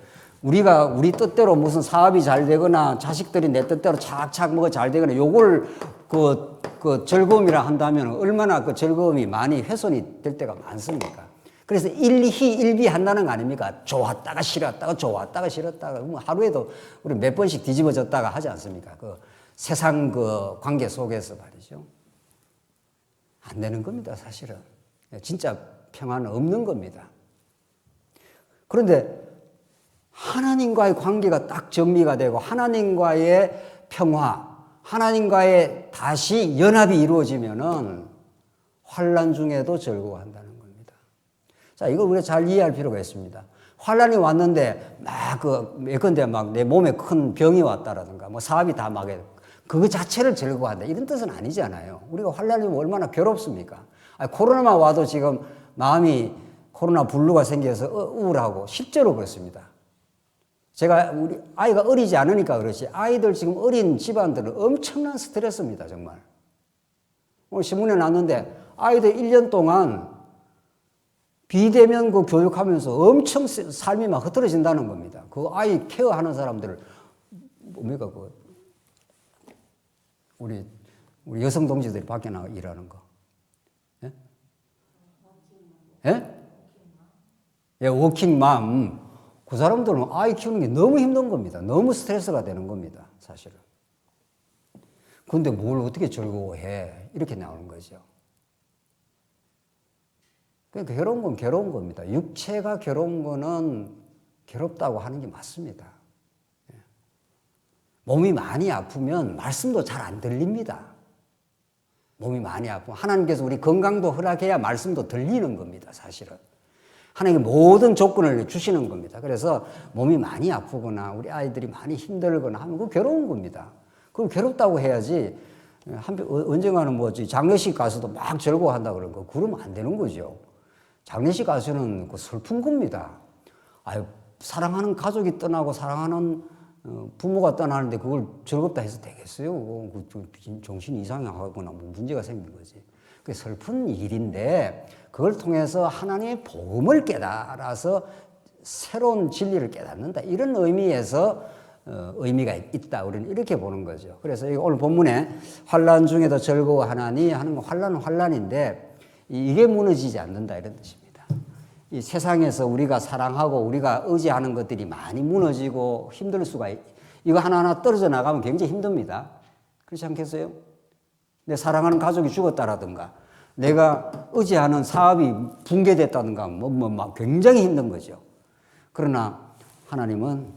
우리가 우리 뜻대로 무슨 사업이 잘 되거나 자식들이 내 뜻대로 착착 뭐가 잘 되거나 요걸 그 즐거움이라 한다면 얼마나 그 즐거움이 많이 훼손이 될 때가 많습니까? 그래서 일비한다는 거 아닙니까? 좋았다가 싫었다가 좋았다가 싫었다가 뭐 하루에도 우리 몇 번씩 뒤집어졌다가 하지 않습니까? 그 세상 그 관계 속에서 말이죠. 안 되는 겁니다, 사실은. 진짜 평안은 없는 겁니다. 그런데 하나님과의 관계가 딱 정리가 되고 하나님과의 평화, 하나님과의 다시 연합이 이루어지면은 환난 중에도 즐거워한다는 겁니다. 자, 이걸 우리가 잘 이해할 필요가 있습니다. 환난이 왔는데 예컨대 내 몸에 큰 병이 왔다라든가 뭐 사업이 다 망해 그거 자체를 즐거워한다 이런 뜻은 아니잖아요. 우리가 환난이 얼마나 괴롭습니까? 코로나만 와도 지금 마음이 코로나 블루가 생겨서 우울하고 실제로 그렇습니다. 제가 우리 아이가 어리지 않으니까 그렇지 아이들 지금 어린 집안들은 엄청난 스트레스입니다. 정말. 오늘 신문에 났는데 아이들 1년 동안 비대면 그 교육하면서 엄청 삶이 막 흐트러진다는 겁니다. 그 아이 케어하는 사람들 뭡니까 우리 여성 동지들이 밖에 나가 일하는 거. 예? 예? 예, 워킹맘. 그 사람들은 아이 키우는 게 너무 힘든 겁니다. 너무 스트레스가 되는 겁니다. 사실은. 근데 뭘 어떻게 즐거워해? 이렇게 나오는 거죠. 그러니까 괴로운 건 괴로운 겁니다. 육체가 괴로운 거는 괴롭다고 하는 게 맞습니다. 몸이 많이 아프면 말씀도 잘 안 들립니다. 몸이 많이 아프면 하나님께서 우리 건강도 허락해야 말씀도 들리는 겁니다. 사실은. 하나님이 모든 조건을 주시는 겁니다. 그래서 몸이 많이 아프거나 우리 아이들이 많이 힘들거나 하면 그거 괴로운 겁니다. 그럼 괴롭다고 해야지 언젠가는 뭐지 장례식 가서도 막 즐거워한다 그런 거 그러면 안 되는 거죠. 장례식 가서는 그 슬픈 겁니다. 사랑하는 가족이 떠나고 사랑하는 부모가 떠나는데 그걸 즐겁다 해서 되겠어요? 정신 이상하거나 뭐 문제가 생긴 거지. 그게 슬픈 일인데 그걸 통해서 하나님의 복음을 깨달아서 새로운 진리를 깨닫는다. 이런 의미에서 의미가 있다. 우리는 이렇게 보는 거죠. 그래서 오늘 본문에 환난 중에도 즐거워하나니 하는 건 환난은 환난인데 이게 무너지지 않는다 이런 뜻입니다. 이 세상에서 우리가 사랑하고 우리가 의지하는 것들이 많이 무너지고 힘들 수가 이거 하나하나 떨어져 나가면 굉장히 힘듭니다. 그렇지 않겠어요? 내 사랑하는 가족이 죽었다라든가 내가 의지하는 사업이 붕괴됐다든가 막 굉장히 힘든 거죠. 그러나 하나님은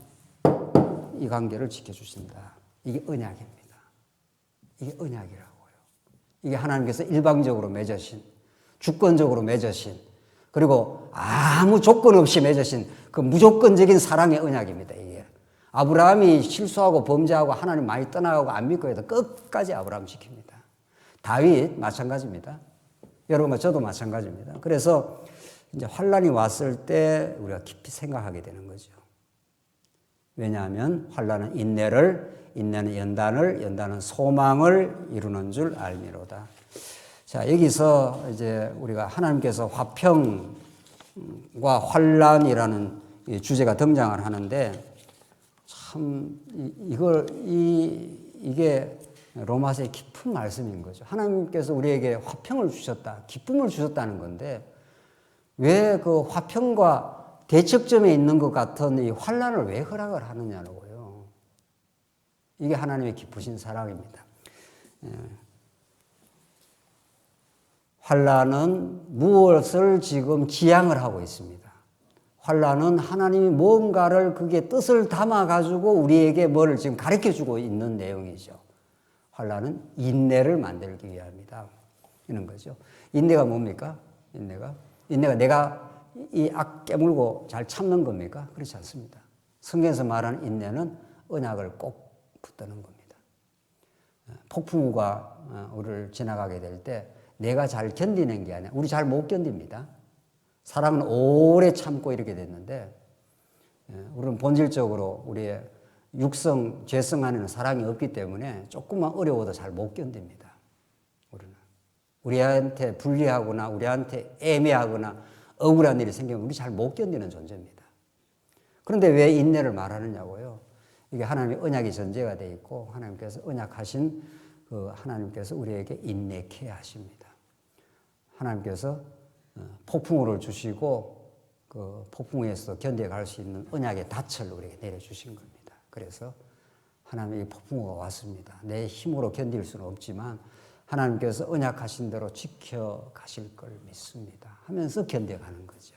이 관계를 지켜주신다. 이게 언약입니다. 이게 언약이라고요. 이게 하나님께서 일방적으로 맺으신 주권적으로 맺으신 그리고 아무 조건 없이 맺으신 그 무조건적인 사랑의 언약입니다. 이게 아브라함이 실수하고 범죄하고 하나님 많이 떠나가고 안 믿고 해도 끝까지 아브라함 지킵니다. 다윗 마찬가지입니다. 여러분과 저도 마찬가지입니다. 그래서 이제 환난이 왔을 때 우리가 깊이 생각하게 되는 거죠. 왜냐하면 환난은 인내는 연단은 소망을 이루는 줄 알미로다. 자, 여기서 이제 우리가 하나님께서 화평과 환난이라는 주제가 등장을 하는데 참 이게 로마서의 깊은 말씀인 거죠. 하나님께서 우리에게 화평을 주셨다, 기쁨을 주셨다는 건데 왜 그 화평과 대척점에 있는 것 같은 이 환난을 왜 허락을 하느냐고요. 이게 하나님의 기쁘신 사랑입니다. 환난은 무엇을 지금 지향을 하고 있습니다. 환난은 하나님이 뭔가를 그게 뜻을 담아가지고 우리에게 뭐를 지금 가르쳐주고 있는 내용이죠. 환난은 인내를 만들기 위함이다. 이런 거죠. 인내가 뭡니까? 인내가 내가 이 악 깨물고 잘 참는 겁니까? 그렇지 않습니다. 성경에서 말하는 인내는 언약을 꼭 붙드는 겁니다. 폭풍우가 우리를 지나가게 될 때 내가 잘 견디는 게 아니라 우리 잘 못 견딥니다. 사람은 오래 참고 이렇게 됐는데 우리는 본질적으로 우리의 육성, 죄성 안에는 사랑이 없기 때문에 조금만 어려워도 잘 못 견딥니다. 우리는 우리한테 불리하거나 우리한테 애매하거나 억울한 일이 생기면 우리 잘 못 견디는 존재입니다. 그런데 왜 인내를 말하느냐고요? 이게 하나님의 언약이 전제가 되어 있고 하나님께서 언약하신 그 하나님께서 우리에게 인내케 하십니다. 하나님께서 폭풍우를 주시고 그 폭풍우에서 견뎌갈 수 있는 언약의 닻을 우리에게 내려주신 겁니다. 그래서 하나님의 폭풍우가 왔습니다. 내 힘으로 견딜 수는 없지만 하나님께서 언약하신 대로 지켜가실 걸 믿습니다 하면서 견뎌가는 거죠.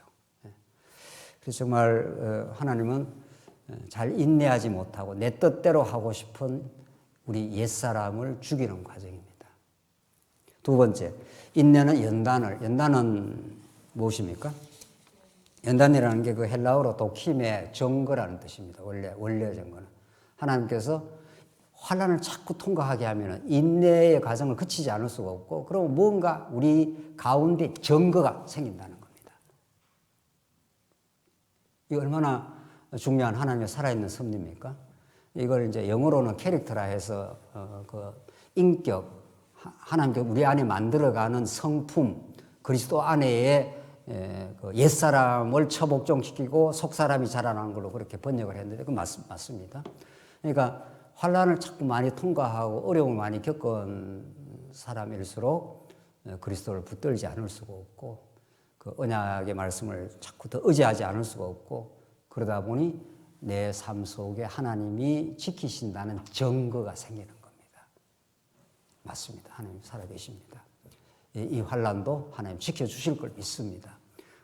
그래서 정말 하나님은 잘 인내하지 못하고 내 뜻대로 하고 싶은 우리 옛사람을 죽이는 과정입니다. 두 번째, 인내는 연단은 무엇입니까? 연단이라는 게 그 헬라어로 도킴의 정거라는 뜻입니다. 원래 정거는. 하나님께서 환난을 자꾸 통과하게 하면 인내의 과정을 그치지 않을 수가 없고 그러면 뭔가 우리 가운데 정거가 생긴다는 겁니다. 이 얼마나 중요한 하나님의 살아있는 섭리입니까? 이걸 이제 영어로는 캐릭터라 해서 그 인격, 하나님께 우리 안에 만들어가는 성품, 그리스도 안에의 그 옛사람을 처복종시키고 속사람이 자라나는 걸로 그렇게 번역을 했는데 그건 맞습니다. 그러니까 환난을 자꾸 많이 통과하고 어려움을 많이 겪은 사람일수록 그리스도를 붙들지 않을 수가 없고 그 언약의 말씀을 자꾸 더 의지하지 않을 수가 없고 그러다 보니 내 삶 속에 하나님이 지키신다는 증거가 생기는 겁니다. 맞습니다. 하나님 살아계십니다. 이 환난도 하나님 지켜주실 걸 믿습니다.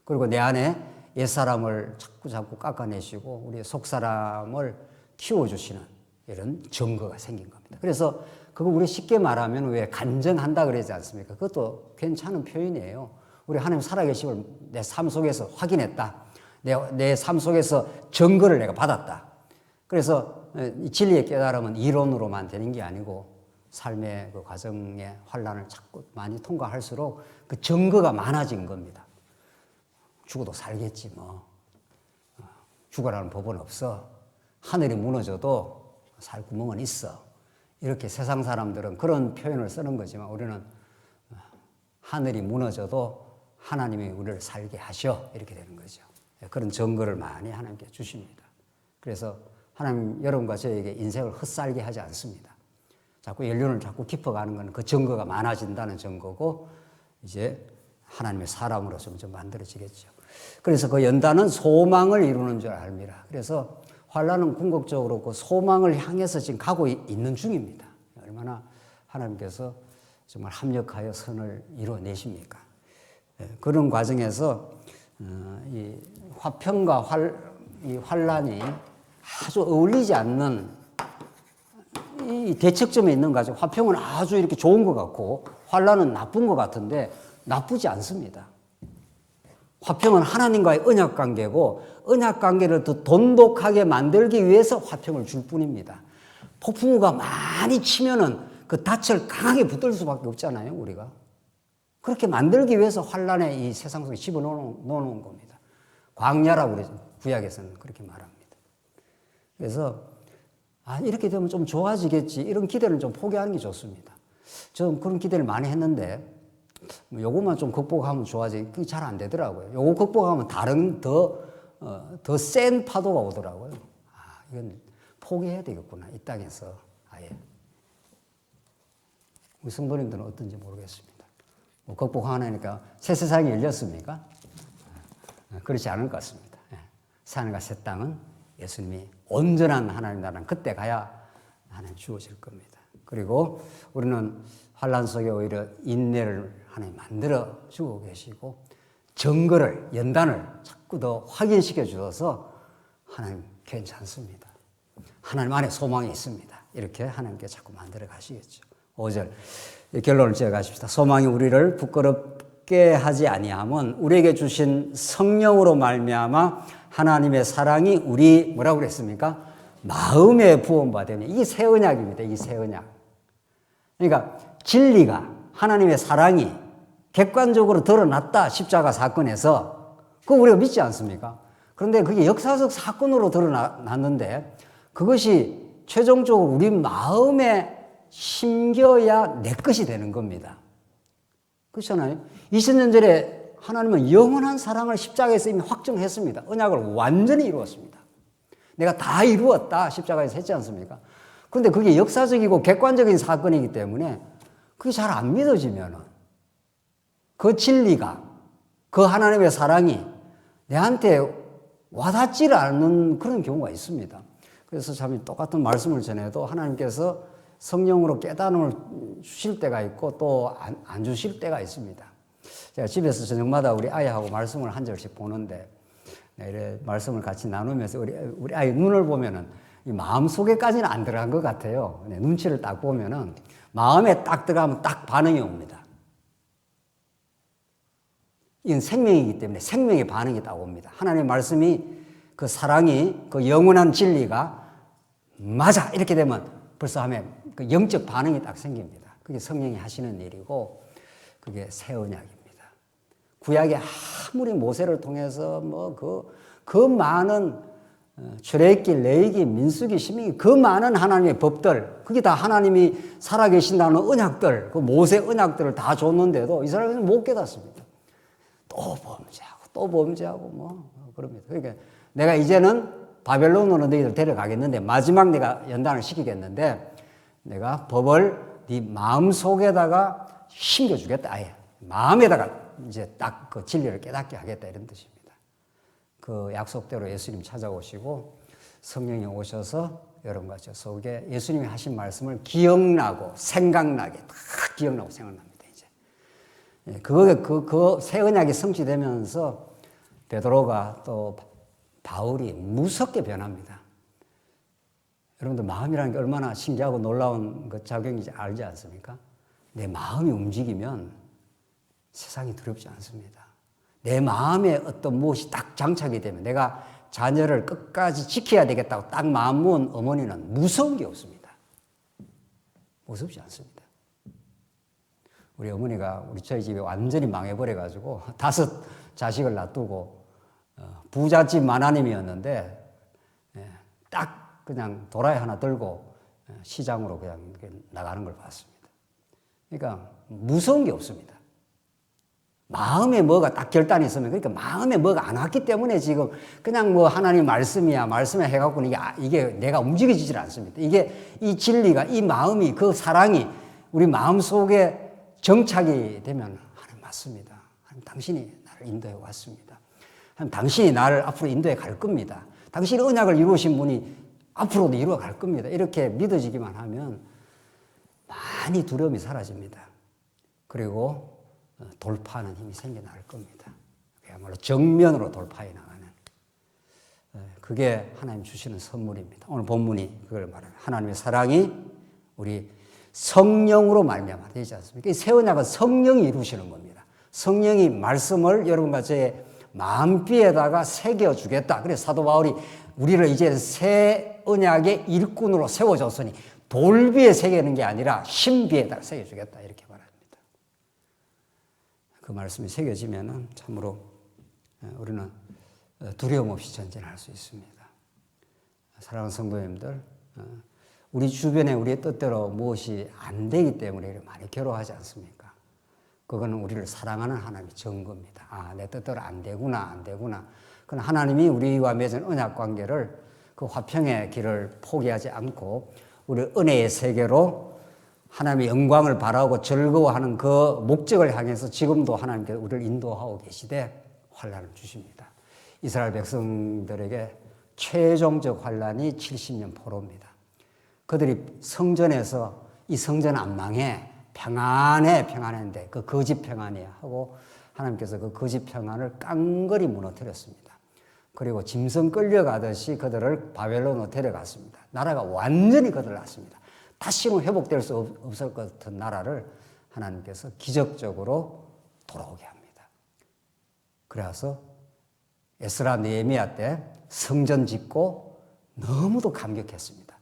그리고 내 안에 옛사람을 자꾸 깎아내시고 우리 속사람을 키워주시는 이런 증거가 생긴 겁니다. 그래서 그거 우리 쉽게 말하면 왜 간증한다 그러지 않습니까? 그것도 괜찮은 표현이에요. 우리 하나님 살아계심을 내 삶 속에서 확인했다. 내 삶 속에서 증거를 내가 받았다. 그래서 이 진리의 깨달음은 이론으로만 되는 게 아니고 삶의 그 과정의 환난을 자꾸 많이 통과할수록 그 증거가 많아진 겁니다. 죽어도 살겠지 뭐. 죽어라는 법은 없어. 하늘이 무너져도 살 구멍은 있어. 이렇게 세상 사람들은 그런 표현을 쓰는 거지만 우리는 하늘이 무너져도 하나님이 우리를 살게 하셔. 이렇게 되는 거죠. 그런 증거를 많이 하나님께 주십니다. 그래서 하나님 여러분과 저에게 인생을 헛살게 하지 않습니다. 자꾸 연륜을 자꾸 깊어가는 건 그 증거가 많아진다는 증거고 이제 하나님의 사람으로 점점 만들어지겠죠. 그래서 그 연단은 소망을 이루는 줄 압니다. 그래서 환난은 궁극적으로 그 소망을 향해서 지금 가고 있는 중입니다. 얼마나 하나님께서 정말 합력하여 선을 이루어내십니까? 그런 과정에서 이 화평과 이 환난이 아주 어울리지 않는 이 대척점에 있는 거죠. 화평은 아주 이렇게 좋은 것 같고 환난은 나쁜 것 같은데 나쁘지 않습니다. 화평은 하나님과의 언약 관계고 언약 관계를 더 돈독하게 만들기 위해서 화평을 줄 뿐입니다. 폭풍우가 많이 치면은 그 닻을 강하게 붙들 수밖에 없잖아요, 우리가. 그렇게 만들기 위해서 환난에 이 세상 속에 집어넣는 겁니다. 광야라고 그러죠. 구약에서는 그렇게 말합니다. 그래서 이렇게 되면 좀 좋아지겠지. 이런 기대를 좀 포기하는 게 좋습니다. 저는 그런 기대를 많이 했는데 요것만 좀 극복하면 좋아지. 그게 잘 안 되더라고요. 요거 극복하면 다른 더 센 파도가 오더라고요. 이건 포기해야 되겠구나. 이 땅에서 아예. 우리 성도님들은 어떤지 모르겠습니다. 뭐 극복하니까 새 세상이 열렸습니까? 그렇지 않을 것 같습니다. 하늘과 새 땅은 예수님이 온전한 하나님 나라는 그때 가야 하나님 주어질 겁니다. 그리고 우리는 환난 속에 오히려 인내를 하나님 만들어 주고 계시고 증거를 연단을 자꾸 더 확인시켜 주셔서 하나님 괜찮습니다. 하나님 안에 소망이 있습니다. 이렇게 하나님께 자꾸 만들어 가시겠죠. 5절 결론을 지어 가십시다. 소망이 우리를 부끄럽게 하지 아니함은 우리에게 주신 성령으로 말미암아 하나님의 사랑이 우리 뭐라고 그랬습니까? 마음에 부음받으니 이게 새 언약입니다. 이게 새 언약. 그러니까 진리가 하나님의 사랑이 객관적으로 드러났다. 십자가 사건에서. 그거 우리가 믿지 않습니까? 그런데 그게 역사적 사건으로 드러났는데 그것이 최종적으로 우리 마음에 심겨야 내 것이 되는 겁니다. 그렇잖아요. 2000년 전에 하나님은 영원한 사랑을 십자가에서 이미 확정했습니다. 언약을 완전히 이루었습니다. 내가 다 이루었다. 십자가에서 했지 않습니까? 그런데 그게 역사적이고 객관적인 사건이기 때문에 그게 잘 안 믿어지면은 그 진리가, 그 하나님의 사랑이 내한테 와닿지를 않는 그런 경우가 있습니다. 그래서 참 똑같은 말씀을 전해도 하나님께서 성령으로 깨달음을 주실 때가 있고 또 안 주실 때가 있습니다. 제가 집에서 저녁마다 우리 아이하고 말씀을 한 절씩 보는데 이래 말씀을 같이 나누면서 우리 아이 눈을 보면은 이 마음 속에까지는 안 들어간 것 같아요. 눈치를 딱 보면은 마음에 딱 들어가면 딱 반응이 옵니다. 이건 생명이기 때문에 생명의 반응이 딱 옵니다. 하나님의 말씀이 그 사랑이 그 영원한 진리가 맞아 이렇게 되면 벌써 하면 그 영적 반응이 딱 생깁니다. 그게 성령이 하시는 일이고 그게 새 언약입니다. 구약에 아무리 모세를 통해서 뭐 그 많은 출애굽기, 레위기, 민수기, 신명기 그 많은 하나님의 법들 그게 다 하나님이 살아계신다는 언약들 그 모세 언약들을 다 줬는데도 이스라엘은 못 깨닫습니다. 또 범죄하고 뭐 그럽니다. 그러니까 내가 이제는 바벨론으로 너희들 데려가겠는데 마지막 내가 연단을 시키겠는데 내가 법을 네 마음 속에다가 심겨주겠다. 아예 마음에다가 이제 딱 그 진리를 깨닫게 하겠다 이런 뜻입니다. 그 약속대로 예수님 찾아오시고 성령이 오셔서 여러분과 저 속에 예수님이 하신 말씀을 기억나고 생각나게 다 기억나고 생각납니다. 이제 그 새 언약이 성취되면서 베드로가 또 바울이 무섭게 변합니다. 여러분들 마음이라는 게 얼마나 신기하고 놀라운 그 작용인지 알지 않습니까? 내 마음이 움직이면 세상이 두렵지 않습니다. 내 마음에 어떤 무엇이 딱 장착이 되면 내가 자녀를 끝까지 지켜야 되겠다고 딱 마음 먹은 어머니는 무서운 게 없습니다. 무섭지 않습니다. 우리 어머니가 저희 집에 완전히 망해버려가지고 5 자식을 놔두고 부잣집 마나님이었는데 딱 그냥 도라이 하나 들고 시장으로 그냥 나가는 걸 봤습니다. 그러니까 무서운 게 없습니다. 마음에 뭐가 딱 결단이 있으면 그러니까 마음에 뭐가 안 왔기 때문에 지금 그냥 뭐 하나님 말씀이야 말씀에 해갖고는 이게 내가 움직여지질 않습니다. 이게 이 진리가 이 마음이 그 사랑이 우리 마음 속에 정착이 되면 하나님 맞습니다. 하나님 당신이 나를 인도해 왔습니다. 하나님 당신이 나를 앞으로 인도해 갈 겁니다. 당신이 언약을 이루신 분이 앞으로도 이루어 갈 겁니다. 이렇게 믿어지기만 하면 많이 두려움이 사라집니다. 그리고 돌파하는 힘이 생겨날 겁니다. 그야말로 정면으로 돌파해 나가는 그게 하나님 주시는 선물입니다. 오늘 본문이 그걸 말합니다. 하나님의 사랑이 우리 성령으로 말미암아 되지 않습니까? 이 새 언약은 성령이 이루시는 겁니다. 성령이 말씀을 여러분과 저의 마음비에다가 새겨주겠다. 그래서 사도 바울이 우리를 이제 새 언약의 일꾼으로 세워줬으니 돌비에 새기는 게 아니라 신비에다가 새겨주겠다. 이렇게 말합니다. 그 말씀이 새겨지면은 참으로 우리는 두려움 없이 전진할 수 있습니다. 사랑하는 성도님들, 우리 주변에 우리의 뜻대로 무엇이 안 되기 때문에 많이 괴로워하지 않습니까? 그거는 우리를 사랑하는 하나님의 증거입니다. 아, 내 뜻대로 안 되구나. 그건 하나님이 우리와 맺은 언약 관계를 그 화평의 길을 포기하지 않고 우리 은혜의 세계로 하나님의 영광을 바라고 즐거워하는 그 목적을 향해서 지금도 하나님께서 우리를 인도하고 계시되 환난을 주십니다. 이스라엘 백성들에게 최종적 환난이 70년 포로입니다. 그들이 성전에서 이 성전 안 망해 평안했는데 그 거짓 평안이야 하고 하나님께서 그 거짓 평안을 깡그리 무너뜨렸습니다. 그리고 짐승 끌려가듯이 그들을 바벨론으로 데려갔습니다. 나라가 완전히 그들을 놨습니다. 다시는 회복될 수 없을 것 같은 나라를 하나님께서 기적적으로 돌아오게 합니다. 그래서 에스라 느헤미야 때 성전 짓고 너무도 감격했습니다.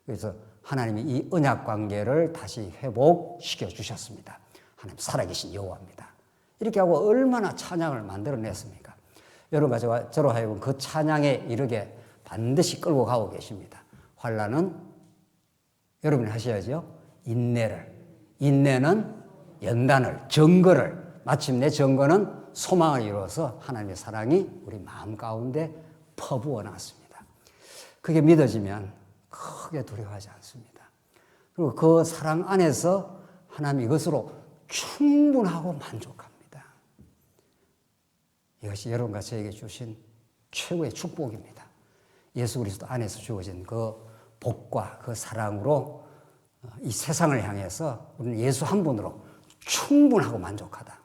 그래서 하나님이 이 언약 관계를 다시 회복시켜 주셨습니다. 하나님 살아계신 여호와입니다. 이렇게 하고 얼마나 찬양을 만들어냈습니까? 여러분과 저로 하여금 그 찬양에 이르게 반드시 끌고 가고 계십니다. 환난은 여러분이 하셔야죠. 인내는 연단을, 증거를, 마침내 증거는 소망을 이루어서 하나님의 사랑이 우리 마음 가운데 퍼부어 놨습니다. 그게 믿어지면 크게 두려워하지 않습니다. 그리고 그 사랑 안에서 하나님 이것으로 충분하고 만족합니다. 이것이 여러분과 저에게 주신 최고의 축복입니다. 예수 그리스도 안에서 주어진 그 복과 그 사랑으로 이 세상을 향해서 우리는 예수 한 분으로 충분하고 만족하다.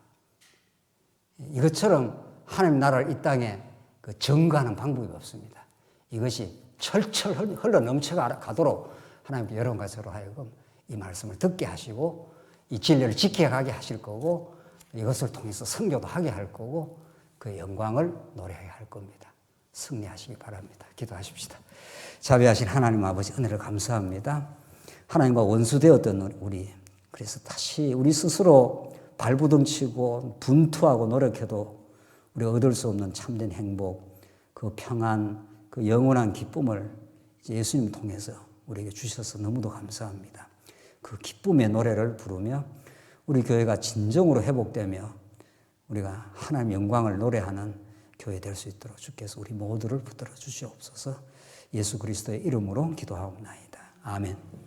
이것처럼 하나님 나라를 이 땅에 그 증거하는 방법이 없습니다. 이것이 철철 흘러 넘쳐가도록 하나님께 여러분과 저로 하여금 이 말씀을 듣게 하시고 이 진리를 지켜가게 하실 거고 이것을 통해서 선교도 하게 할 거고 그 영광을 노래하게 할 겁니다. 승리하시기 바랍니다. 기도하십시다. 자비하신 하나님 아버지 은혜를 감사합니다. 하나님과 원수되었던 우리, 그래서 다시 우리 스스로 발부둥치고 분투하고 노력해도 우리가 얻을 수 없는 참된 행복, 그 평안, 그 영원한 기쁨을 예수님 통해서 우리에게 주셔서 너무도 감사합니다. 그 기쁨의 노래를 부르며 우리 교회가 진정으로 회복되며 우리가 하나님 영광을 노래하는 교회 될 수 있도록 주께서 우리 모두를 붙들어 주시옵소서. 예수 그리스도의 이름으로 기도하옵나이다. 아멘.